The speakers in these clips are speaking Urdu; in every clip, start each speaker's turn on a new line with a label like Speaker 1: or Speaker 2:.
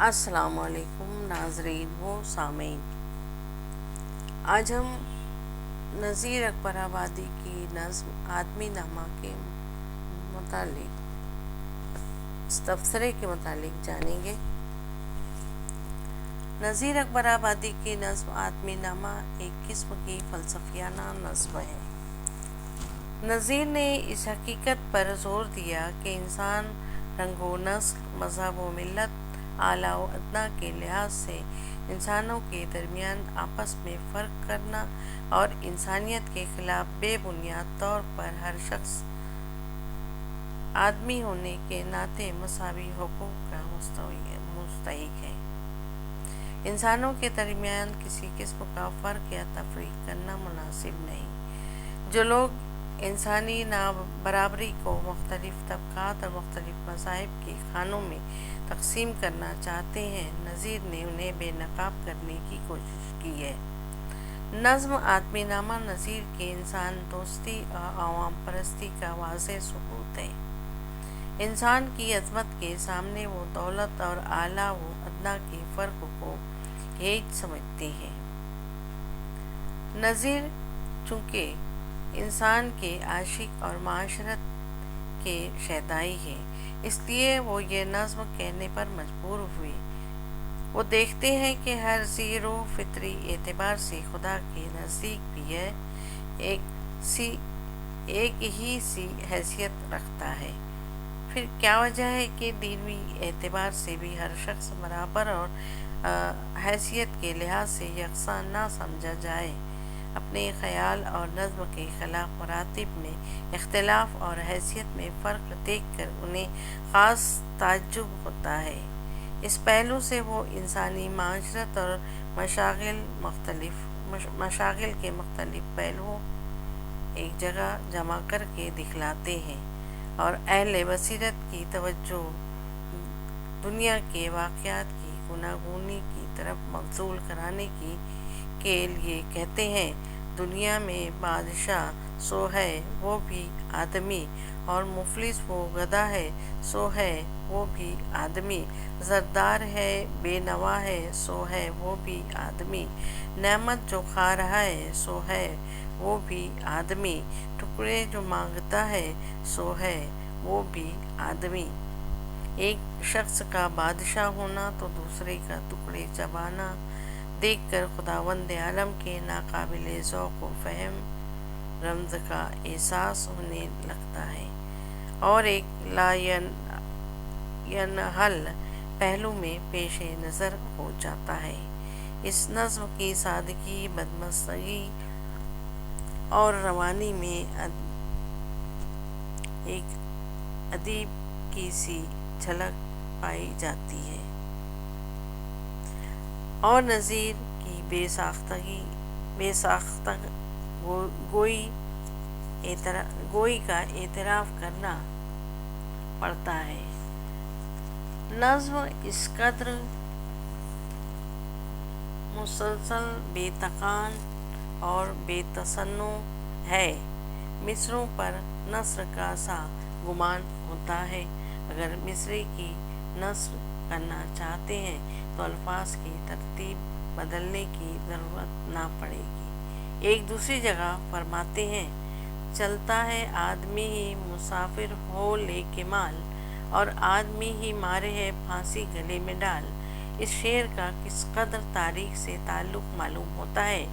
Speaker 1: السلام علیکم ناظرین و سامعین، آج ہم نذیر اکبر آبادی کی نظم آدمی نامہ کے متعلق اس تبصرے کے متعلق جانیں گے۔ نذیر اکبر آبادی کی نظم آدمی نامہ ایک قسم کی فلسفیانہ نظم ہے۔ نذیر نے اس حقیقت پر زور دیا کہ انسان رنگ و نسل، مذہب و ملت، اعلیٰ و ادنیٰ کے لحاظ سے انسانوں کے درمیان آپس میں فرق کرنا اور انسانیت کے خلاف بے بنیاد طور پر ہر شخص آدمی ہونے کے ناطے مساوی حقوق کا مستحق ہے۔ انسانوں کے درمیان کسی قسم کا فرق یا تفریق کرنا مناسب نہیں۔ جو لوگ انسانی برابری کو مختلف طبقات اور مختلف مذاہب کے خانوں میں تقسیم کرنا چاہتے ہیں، نذیر نے انہیں بے نقاب کرنے کی کوشش کی ہے۔ نظم آدمی نامہ نذیر کے انسان دوستی اور عوام پرستی کا واضح ثبوت ہے۔ انسان کی عظمت کے سامنے وہ دولت اور اعلیٰ و ادنیٰ کے فرق کو ہیچ سمجھتے ہیں۔ نذیر چونکہ انسان کے عاشق اور معاشرت کے شیدائی ہیں، اس لیے وہ یہ نظم کہنے پر مجبور ہوئے۔ وہ دیکھتے ہیں کہ ہر ذی روح فطری اعتبار سے خدا کے نزدیک بھی ہے، ایک ہی سی حیثیت رکھتا ہے۔ پھر کیا وجہ ہے کہ دینی اعتبار سے بھی ہر شخص برابر اور حیثیت کے لحاظ سے یکساں نہ سمجھا جائے؟ اپنے خیال اور نظم کے خلاف مراتب میں اختلاف اور حیثیت میں فرق دیکھ کر انہیں خاص تعجب ہوتا ہے۔ اس پہلو سے وہ انسانی معاشرت اور مشاغل کے مختلف پہلوؤں ایک جگہ جمع کر کے دکھلاتے ہیں اور اہل بصیرت کی توجہ دنیا کے واقعات کی گوناگونی کی طرف مبذول کرانے کے لیے کہتے ہیں: دنیا میں بادشاہ سو ہے وہ بھی آدمی، اور مفلس وہ گدھا ہے سو ہے وہ بھی آدمی، زردار ہے بے نوا ہے سو ہے وہ بھی آدمی، نعمت جو کھا رہا ہے سو ہے وہ بھی آدمی، ٹکڑے جو مانگتا ہے سو ہے وہ بھی آدمی۔ ایک شخص کا بادشاہ ہونا تو دوسرے کا ٹکڑے چبانا دیکھ کر خداوند عالم کے ناقابل ذوق و فہم رمز کا احساس ہونے لگتا ہے اور ایک لا ینحل پہلو میں پیش نظر ہو جاتا ہے۔ اس نظم کی سادگی، بدمستگی اور روانی میں ایک ادیب کی سی جھلک پائی جاتی ہے اور نذیر کی بے ساختہ گوئی کا اعتراف کرنا پڑتا ہے۔ نظم اس قدر مسلسل، بے تکان اور بے تصنع ہے، مصرعوں پر نثر کا سا گمان ہوتا ہے۔ اگر مصرعے کی نثر کرنا چاہتے ہیں تو الفاظ کی ترتیب بدلنے کی ضرورت نہ پڑے گی۔ ایک دوسری جگہ فرماتے ہیں: چلتا ہے آدمی ہی مسافر ہو لے کے مال، اور آدمی ہی مارے ہے پھانسی گلے میں ڈال۔ اس شعر کا کس قدر تاریخ سے تعلق معلوم ہوتا ہے۔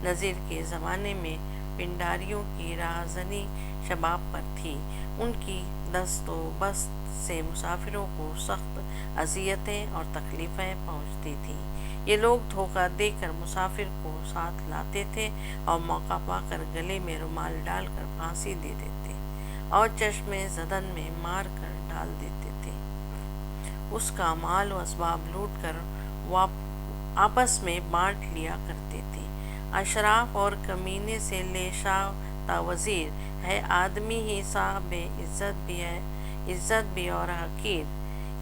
Speaker 1: نذیر کے زمانے میں پنڈاریوں کی راہزنی شباب پر تھی۔ ان کی دست و بست سے مسافروں کو سخت اذیتیں اور تکلیفیں پہنچتی تھیں۔ یہ لوگ دھوکہ دے کر مسافر کو ساتھ لاتے تھے اور موقع پا کر گلے میں رومال ڈال کر پھانسی دے دیتے اور چشم زدن میں مار کر ڈال دیتے تھے۔ اس کا مال و اسباب لوٹ کر آپس میں بانٹ لیا کرتے تھے۔ اشراف اور کمینے سے لے شاہ تا وزیر، ہے آدمی ہی صاحب عزت بھی اور حقیر،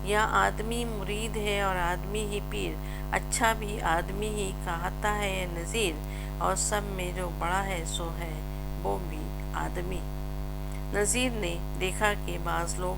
Speaker 1: یا آدمی مرید ہے اور آدمی ہی پیر، اچھا بھی آدمی ہی کہتا ہے نذیر، اور سب میں جو بڑا ہے سو ہے وہ بھی آدمی۔ نذیر نے دیکھا کہ بعض لوگ